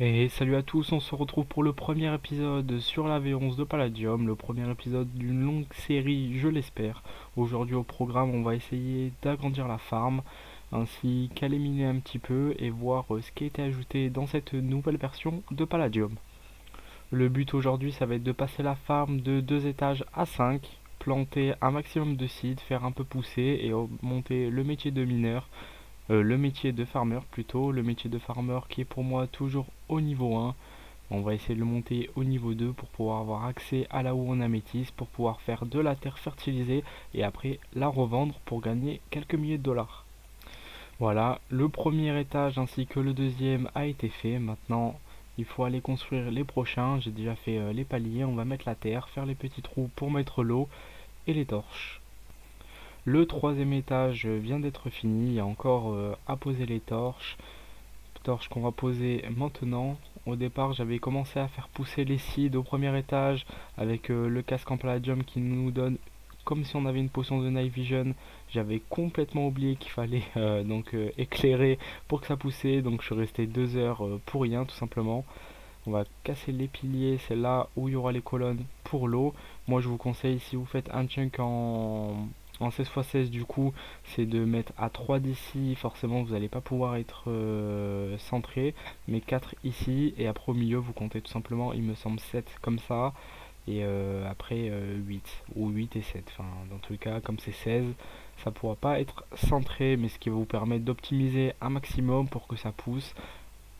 Et salut à tous, on se retrouve pour le premier épisode sur la V11 de Palladium, le premier épisode d'une longue série, je l'espère. Aujourd'hui au programme, on va essayer d'agrandir la farm, ainsi qu'éliminer un petit peu et voir ce qui a été ajouté dans cette nouvelle version de Palladium. Le but aujourd'hui, ça va être de passer la farm de 2 étages à 5, planter un maximum de seeds, faire un peu pousser et monter le métier de mineur, le métier de farmer plutôt, le métier de farmer qui est pour moi toujours au niveau 1. On va essayer de le monter au niveau 2 pour pouvoir avoir accès à là où on améthyse, pour pouvoir faire de la terre fertilisée et après la revendre pour gagner quelques milliers de dollars. Voilà, le premier étage ainsi que le deuxième a été fait. Maintenant, il faut aller construire les prochains. J'ai déjà fait les paliers, on va mettre la terre, faire les petits trous pour mettre l'eau et les torches. Le troisième étage vient d'être fini, il y a encore à poser les torches. Torches qu'on va poser maintenant. Au départ, j'avais commencé à faire pousser les seeds au premier étage avec le casque en palladium qui nous donne comme si on avait une potion de night vision. J'avais complètement oublié qu'il fallait éclairer pour que ça poussait, donc je suis resté 2 heures pour rien tout simplement. On va casser les piliers, c'est là où il y aura les colonnes pour l'eau. Moi je vous conseille, si vous faites un chunk en 16x16 du coup, c'est de mettre à 3 d'ici. Forcément vous n'allez pas pouvoir être centré, mais 4 ici, et après au milieu vous comptez tout simplement, il me semble 7 comme ça, et après 8, ou 8 et 7. Enfin dans tous les cas, comme c'est 16, ça pourra pas être centré, mais ce qui va vous permettre d'optimiser un maximum pour que ça pousse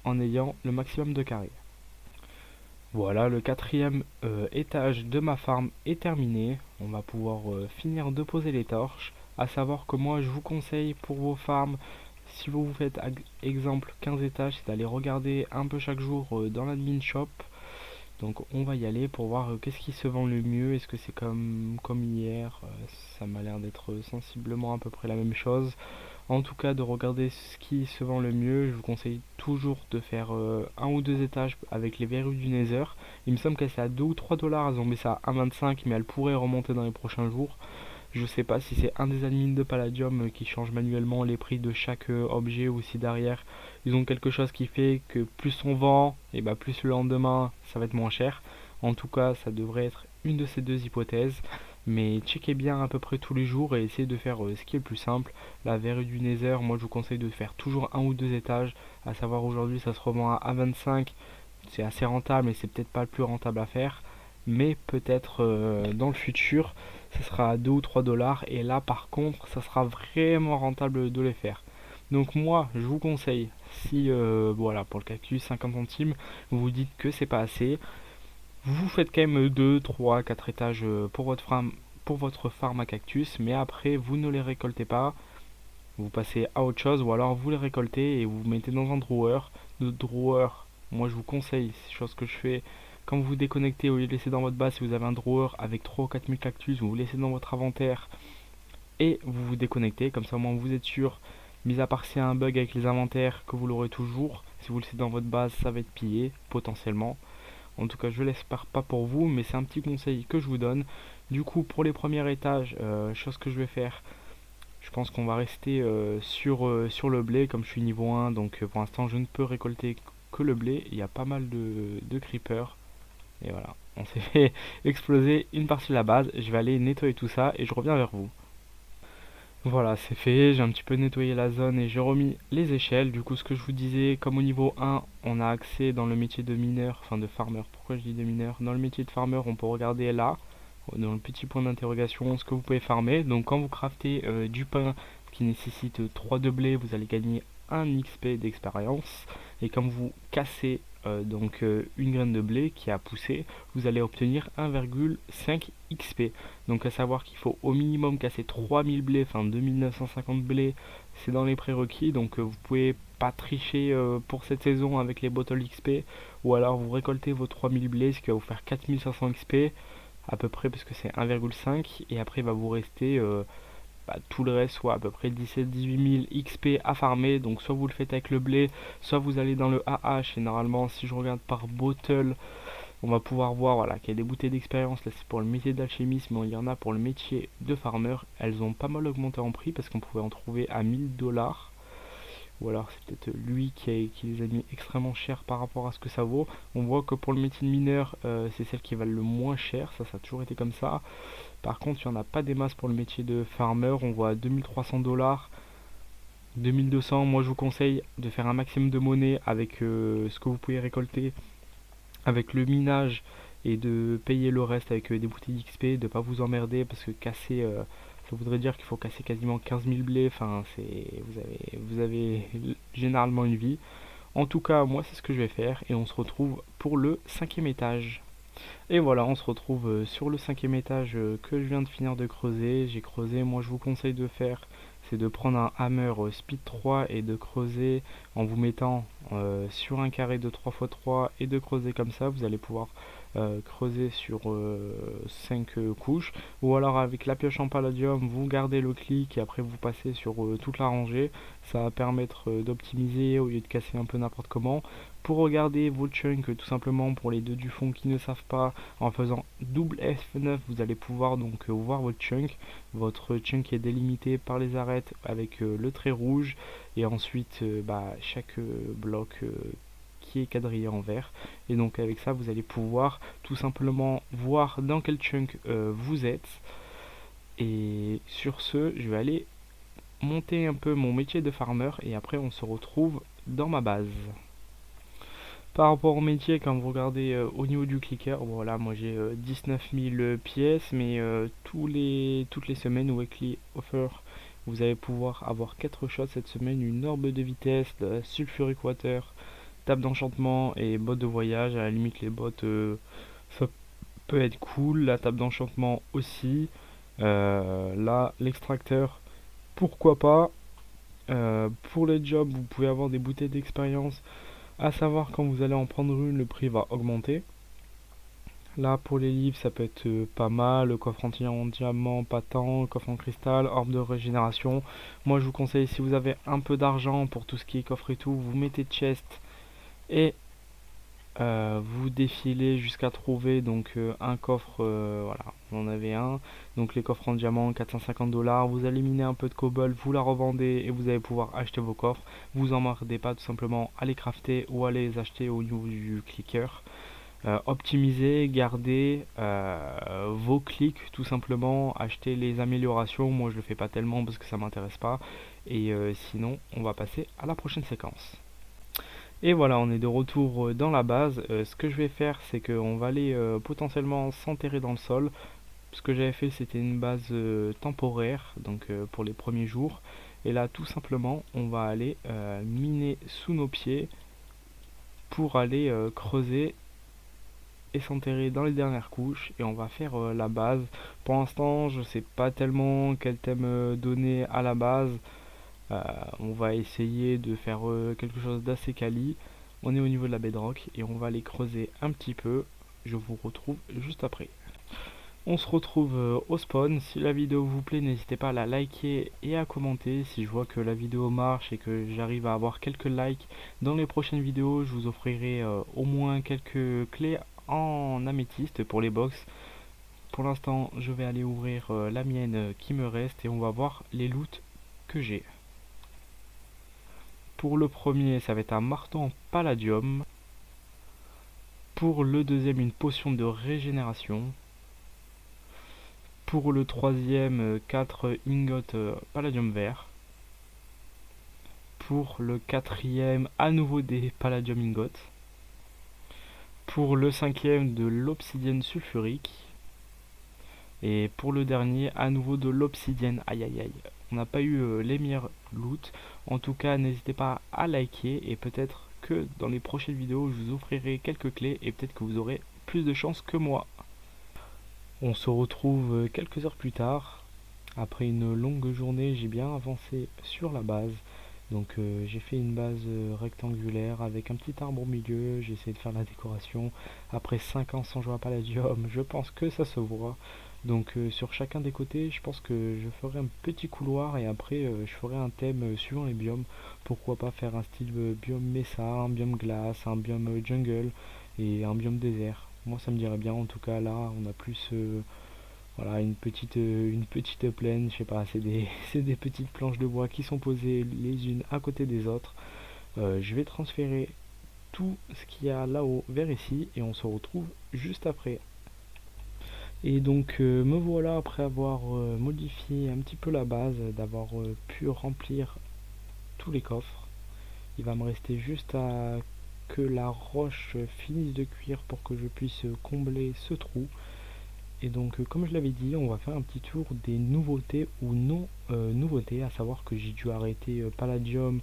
en ayant le maximum de carrés. Voilà, le quatrième étage de ma farm est terminé. On va pouvoir finir de poser les torches. À savoir que moi, je vous conseille pour vos farms, si vous vous faites exemple 15 étages, c'est d'aller regarder un peu chaque jour dans l'admin shop. Donc on va y aller pour voir qu'est-ce qui se vend le mieux. Est-ce que c'est comme hier? Ça m'a l'air d'être sensiblement à peu près la même chose. En tout cas, de regarder ce qui se vend le mieux. Je vous conseille toujours de faire un ou deux étages avec les verrues du Nether. Il me semble qu'elle c'est à 2 ou 3 dollars. Elles ont mis ça à 1,25, mais elle pourrait remonter dans les prochains jours. Je sais pas si c'est un des admins de Palladium qui change manuellement les prix de chaque objet, ou si derrière ils ont quelque chose qui fait que plus on vend, et bah plus le lendemain ça va être moins cher. En tout cas, ça devrait être une de ces deux hypothèses. Mais checkez bien à peu près tous les jours et essayez de faire ce qui est le plus simple. La verrue du Nether, moi je vous conseille de faire toujours un ou deux étages. À savoir, aujourd'hui ça se revend à 25. C'est assez rentable, mais c'est peut-être pas le plus rentable à faire. Mais peut-être dans le futur, ça sera à 2 ou 3 dollars. Et là par contre, ça sera vraiment rentable de les faire. Donc moi, je vous conseille, si voilà, pour le cactus 50 centimes, vous vous dites que c'est pas assez, vous faites quand même 2, 3, 4 étages pour votre farm à cactus, mais après vous ne les récoltez pas, vous passez à autre chose, ou alors vous les récoltez et vous mettez dans un drawer. Le drawer, moi je vous conseille, c'est chose que je fais, quand vous vous déconnectez, au lieu de laisser dans votre base, si vous avez un drawer avec 3 ou 4 000 cactus, vous vous laissez dans votre inventaire et vous vous déconnectez, comme ça au moins vous êtes sûr, mis à part s'il y a un bug avec les inventaires, que vous l'aurez toujours. Si vous le laissez dans votre base, ça va être pillé, potentiellement. En tout cas, je l'espère pas pour vous, mais c'est un petit conseil que je vous donne. Du coup, pour les premiers étages, chose que je vais faire, je pense qu'on va rester sur le blé, comme je suis niveau 1, donc pour l'instant je ne peux récolter que le blé. Il y a pas mal de creepers, et voilà. On s'est fait exploser une partie de la base. Je vais aller nettoyer tout ça et je reviens vers vous. Voilà, c'est fait, j'ai un petit peu nettoyé la zone et j'ai remis les échelles. Du coup, ce que je vous disais, comme au niveau 1, on a accès dans le métier de mineur, enfin de farmer. Pourquoi je dis de mineur? Dans le métier de farmer, on peut regarder là, dans le petit point d'interrogation, ce que vous pouvez farmer. Donc quand vous craftez du pain qui nécessite 3 de blé, vous allez gagner 1 XP d'expérience. Et quand vous cassez une graine de blé qui a poussé, vous allez obtenir 1,5 XP. Donc à savoir qu'il faut au minimum casser 3000 blés, enfin 2950 blés, c'est dans les prérequis. Donc vous pouvez pas tricher pour cette saison avec les bottles XP, ou alors vous récoltez vos 3000 blés, ce qui va vous faire 4500 XP à peu près, parce que c'est 1,5, et après il va vous rester tout le reste, soit à peu près 17-18 000 XP à farmer. Donc soit vous le faites avec le blé, soit vous allez dans le AH, et normalement si je regarde par bottle, on va pouvoir voir voilà, qu'il y a des bouteilles d'expérience. Là c'est pour le métier d'alchimisme, mais il y en a pour le métier de farmer. Elles ont pas mal augmenté en prix parce qu'on pouvait en trouver à 1000 dollars ou alors c'est peut-être lui qui les a mis extrêmement cher par rapport à ce que ça vaut. On voit que pour le métier de mineur, c'est celle qui valent le moins cher, ça a toujours été comme ça. Par contre, il n'y en a pas des masses pour le métier de farmer, on voit 2300 $, 2200. Moi je vous conseille de faire un maximum de monnaie avec ce que vous pouvez récolter avec le minage et de payer le reste avec des boutiques d'XP, de pas vous emmerder parce que casser, ça voudrait dire qu'il faut casser quasiment 15 000 blés, enfin vous avez généralement une vie. En tout cas, moi c'est ce que je vais faire et on se retrouve pour le 5e étage. Et voilà, on se retrouve sur le 5e étage que je viens de finir de creuser. J'ai creusé, moi je vous conseille de faire, c'est de prendre un hammer speed 3 et de creuser en vous mettant sur un carré de 3 x 3 et de creuser comme ça. Vous allez pouvoir creuser sur 5 couches, ou alors avec la pioche en palladium vous gardez le clic et après vous passez sur toute la rangée. Ça va permettre d'optimiser au lieu de casser un peu n'importe comment. Pour regarder vos chunks, tout simplement pour les deux du fond qui ne savent pas, en faisant double F9 vous allez pouvoir donc voir votre chunk. Votre chunk est délimité par les arêtes avec le trait rouge, et ensuite chaque bloc qui est quadrillé en vert, et donc avec ça vous allez pouvoir tout simplement voir dans quel chunk vous êtes. Et sur ce, je vais aller monter un peu mon métier de farmer et après on se retrouve dans ma base. Par rapport au métier, quand vous regardez au niveau du clicker, voilà, moi j'ai 19 000 pièces, mais toutes les semaines, weekly offer, vous allez pouvoir avoir 4 shots cette semaine, une orbe de vitesse, de la sulfuric water, table d'enchantement et bottes de voyage. À la limite, les bottes, ça peut être cool, la table d'enchantement aussi. Là, l'extracteur, pourquoi pas. Pour les jobs, vous pouvez avoir des bouteilles d'expérience. À savoir, quand vous allez en prendre une, le prix va augmenter. Là, pour les livres, ça peut être pas mal. Le coffre en diamant, pas tant. Le coffre en cristal, orbe de régénération. Moi, je vous conseille, si vous avez un peu d'argent pour tout ce qui est coffre et tout, vous mettez chest et vous défilez jusqu'à trouver donc un coffre. Voilà, vous en avez un. Donc les coffres en diamant, 450 $. Vous allez miner un peu de cobble, vous la revendez et vous allez pouvoir acheter vos coffres. Vous emmerdez pas tout simplement à les crafter ou à les acheter au niveau du clicker. Optimiser, garder vos clics, tout simplement acheter les améliorations. Moi je le fais pas tellement parce que ça m'intéresse pas, et sinon on va passer à la prochaine séquence. Et voilà, on est de retour dans la base. Ce que je vais faire, c'est qu'on va aller potentiellement s'enterrer dans le sol. Ce que j'avais fait, c'était une base temporaire, donc pour les premiers jours. Et là, tout simplement, on va aller miner sous nos pieds pour aller creuser et s'enterrer dans les dernières couches. Et on va faire la base. Pour l'instant, je sais pas tellement quel thème donner à la base. On va essayer de faire quelque chose d'assez quali. On est au niveau de la bedrock et on va aller creuser un petit peu. Je vous retrouve juste après. On se retrouve au spawn. Si la vidéo vous plaît, n'hésitez pas à la liker et à commenter. Si je vois que la vidéo marche et que j'arrive à avoir quelques likes dans les prochaines vidéos, je vous offrirai au moins quelques clés en améthyste pour les box. Pour l'instant, je vais aller ouvrir la mienne qui me reste et on va voir les loots que j'ai. Pour le premier, ça va être un marteau en palladium. Pour le deuxième, une potion de régénération. Pour le troisième, 4 ingots palladium vert. Pour le quatrième, à nouveau des palladium ingots. Pour le cinquième, de l'obsidienne sulfurique. Et pour le dernier, à nouveau de l'obsidienne. Aïe aïe aïe. On n'a pas eu les meilleurs loots. En tout cas, n'hésitez pas à liker et peut-être que dans les prochaines vidéos, je vous offrirai quelques clés et peut-être que vous aurez plus de chance que moi. On se retrouve quelques heures plus tard. Après une longue journée, j'ai bien avancé sur la base. Donc j'ai fait une base rectangulaire avec un petit arbre au milieu. J'ai essayé de faire la décoration. Après 5 ans sans jouer à Palladium, je pense que ça se voit. Donc sur chacun des côtés, je pense que je ferai un petit couloir et après je ferai un thème suivant les biomes. Pourquoi pas faire un style biome Mesa, un biome glace, un biome jungle et un biome désert. Moi ça me dirait bien. En tout cas là on a plus Voilà, une petite plaine, je sais pas, c'est des petites planches de bois qui sont posées les unes à côté des autres. Je vais transférer tout ce qu'il y a là-haut vers ici et on se retrouve juste après. Et donc me voilà après avoir modifié un petit peu la base, d'avoir pu remplir tous les coffres. Il va me rester juste à que la roche finisse de cuire pour que je puisse combler ce trou. Et donc comme je l'avais dit, on va faire un petit tour des nouveautés ou non nouveautés, à savoir que j'ai dû arrêter Palladium,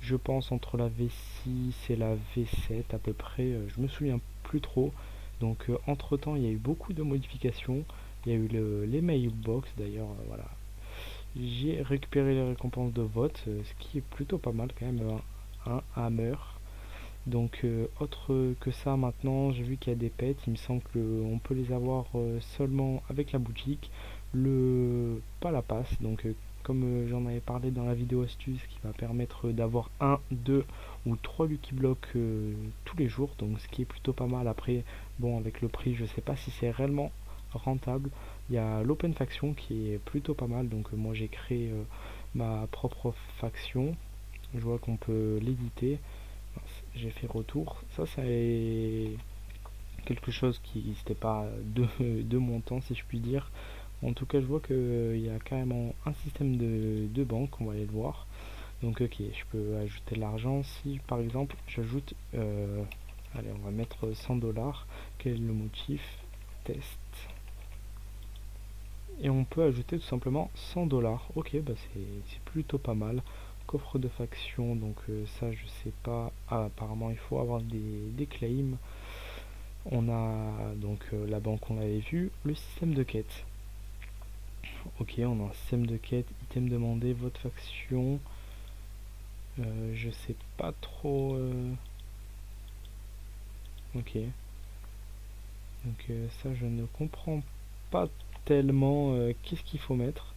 je pense entre la V6 et la V7 à peu près, je me souviens plus trop. Donc entre temps il y a eu beaucoup de modifications, il y a eu les mailbox d'ailleurs, voilà. J'ai récupéré les récompenses de vote, ce qui est plutôt pas mal quand même, un hammer. Donc autre que ça maintenant, j'ai vu qu'il y a des pets, il me semble qu'on peut les avoir seulement avec la boutique, pas la passe, donc comme j'en avais parlé dans la vidéo astuce qui va permettre d'avoir un, deux ou trois Lucky Blocks tous les jours, donc ce qui est plutôt pas mal. Après, bon, avec le prix, je sais pas si c'est réellement rentable. Il y a l'open faction qui est plutôt pas mal, donc moi j'ai créé ma propre faction, je vois qu'on peut l'éditer. J'ai fait retour. Ça, c'est quelque chose qui n'était pas de mon temps, si je puis dire. En tout cas, je vois qu'il y a carrément un système de banque, on va aller le voir. Donc, ok, je peux ajouter de l'argent. Si, par exemple, j'ajoute... allez, on va mettre 100 $. Quel est le motif? Test. Et on peut ajouter tout simplement 100 $. Ok, bah c'est plutôt pas mal. Coffre de faction, donc ça je sais pas. Ah, apparemment il faut avoir des claims. On a donc la banque, on l'avait vu. Le système de quête. Ok, on a un système de quête. Item demandé, votre faction. Je sais pas trop. Ok. Donc ça je ne comprends pas tellement qu'est-ce qu'il faut mettre.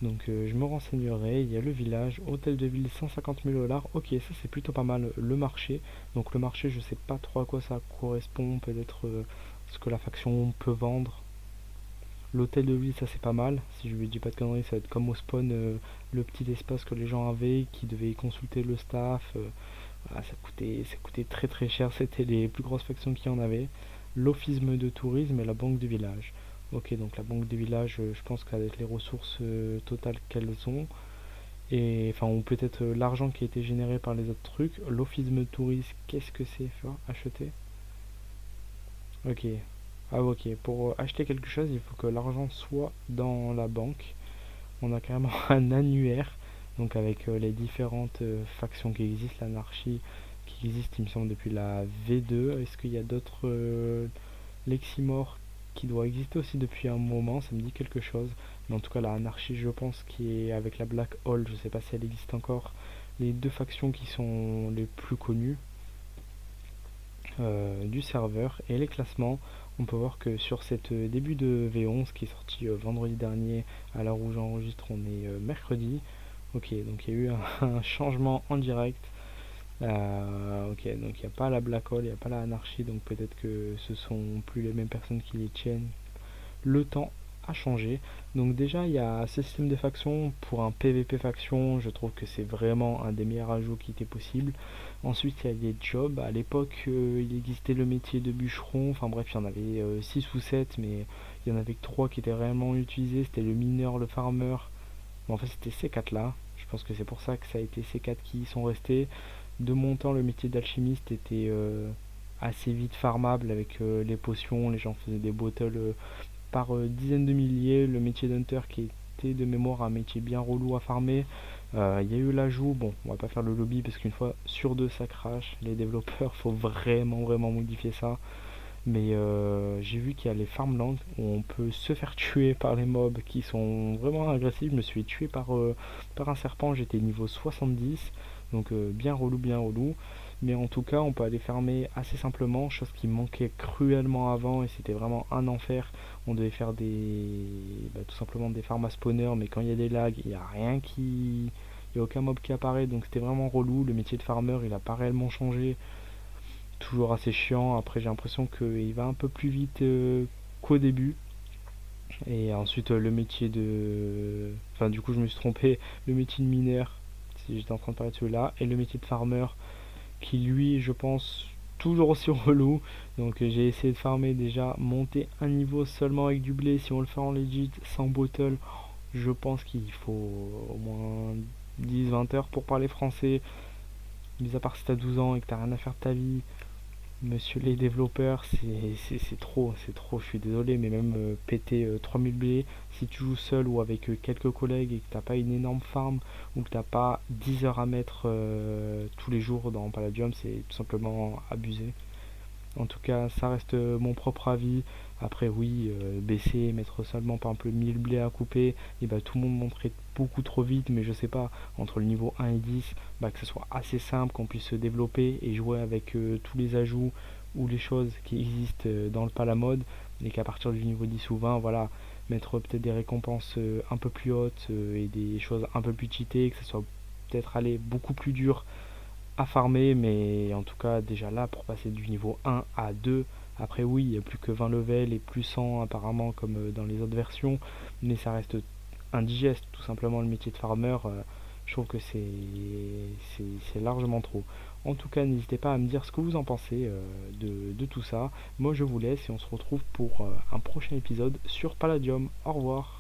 Donc je me renseignerai, il y a le village, hôtel de ville 150 000 $. Ok, ça c'est plutôt pas mal. Le marché. Donc le marché, je sais pas trop à quoi ça correspond, peut-être ce que la faction peut vendre. L'hôtel de ville, ça c'est pas mal. Si je lui dis pas de conneries, ça va être comme au spawn, le petit espace que les gens avaient, qui devaient consulter le staff. Voilà, ça coûtait très très cher, c'était les plus grosses factions qui en avaient. L'office de tourisme et la banque du village. Ok, donc la banque du village, je pense qu'avec les ressources totales qu'elles ont, et enfin, ou peut-être l'argent qui a été généré par les autres trucs, l'office de tourisme, qu'est-ce que c'est? Acheter? Ok. Ah ok, pour acheter quelque chose, il faut que l'argent soit dans la banque. On a carrément un annuaire, donc avec les différentes factions qui existent, l'anarchie qui existe, il me semble, depuis la V2. Est-ce qu'il y a d'autres Leximor qui doit exister aussi depuis un moment? Ça me dit quelque chose. Mais en tout cas, la anarchie, je pense, qui est avec la Black Hole, je sais pas si elle existe encore. Les deux factions qui sont les plus connues du serveur. Et les classements, on peut voir que sur cette début de V11 qui est sorti vendredi dernier, à l'heure où j'enregistre, on est mercredi. Ok, donc il y a eu un changement en direct. Ok, donc il n'y a pas la Black Hole, il n'y a pas la Anarchie, donc peut-être que ce sont plus les mêmes personnes qui les tiennent. Le temps a changé. Donc déjà, il y a ce système de faction. Pour un PVP faction, je trouve que c'est vraiment un des meilleurs ajouts qui était possible. Ensuite, il y a les jobs. À l'époque, il existait le métier de bûcheron. Enfin bref, il y en avait 6 ou 7, mais il y en avait que 3 qui étaient réellement utilisés. C'était le mineur, le farmer. Bon, en fait, c'était ces 4 là. Je pense que c'est pour ça que ça a été ces 4 qui y sont restés. De mon temps, le métier d'alchimiste était assez vite farmable avec les potions. Les gens faisaient des bottles par dizaines de milliers. Le métier d'hunter qui était de mémoire un métier bien relou à farmer. Il y a eu l'ajout, bon, on va pas faire le lobby parce qu'une fois sur deux ça crache. Les développeurs, faut vraiment modifier ça. Mais j'ai vu qu'il y a les farmlands où on peut se faire tuer par les mobs qui sont vraiment agressifs. Je me suis tué par un serpent, j'étais niveau 70. Donc bien relou, bien relou. Mais en tout cas, on peut aller farmer assez simplement, chose qui manquait cruellement avant et c'était vraiment un enfer. On devait faire tout simplement des farms à spawner, mais quand il y a des lags, il n'y a rien qui. Il n'y a aucun mob qui apparaît, donc c'était vraiment relou. Le métier de farmer, il a pas réellement changé. Toujours assez chiant. Après, j'ai l'impression qu'il va un peu plus vite qu'au début. Et ensuite le métier de... Enfin du coup je me suis trompé, le métier de mineur, si j'étais en train de parler de celui-là, et le métier de farmer, qui lui je pense toujours aussi relou. Donc j'ai essayé de farmer déjà, monter un niveau seulement avec du blé, si on le fait en legit, sans bottle, je pense qu'il faut au moins 10-20 heures pour parler français. Mis à part si t'as 12 ans et que t'as rien à faire de ta vie, monsieur les développeurs, c'est trop, c'est trop, je suis désolé, mais même péter 3000 blés, si tu joues seul ou avec quelques collègues et que t'as pas une énorme farm ou que t'as pas 10 heures à mettre tous les jours dans Palladium, c'est tout simplement abusé. En tout cas, ça reste mon propre avis. Après, oui, baisser, mettre seulement par exemple 1000 blés à couper, et bah tout le monde monterait beaucoup trop vite, mais je sais pas, entre le niveau 1 et 10, bah, que ce soit assez simple, qu'on puisse se développer et jouer avec tous les ajouts ou les choses qui existent dans le palamode, et qu'à partir du niveau 10 ou 20, voilà, mettre peut-être des récompenses un peu plus hautes et des choses un peu plus cheatées, que ce soit peut-être aller beaucoup plus dur à farmer, mais en tout cas déjà là pour passer du niveau 1 à 2, après oui il n'y a plus que 20 levels et plus 100 apparemment comme dans les autres versions, mais ça reste indigeste tout simplement le métier de farmer. Je trouve que c'est largement trop. En tout cas n'hésitez pas à me dire ce que vous en pensez de tout ça. Moi je vous laisse et on se retrouve pour un prochain épisode sur Palladium. Au revoir.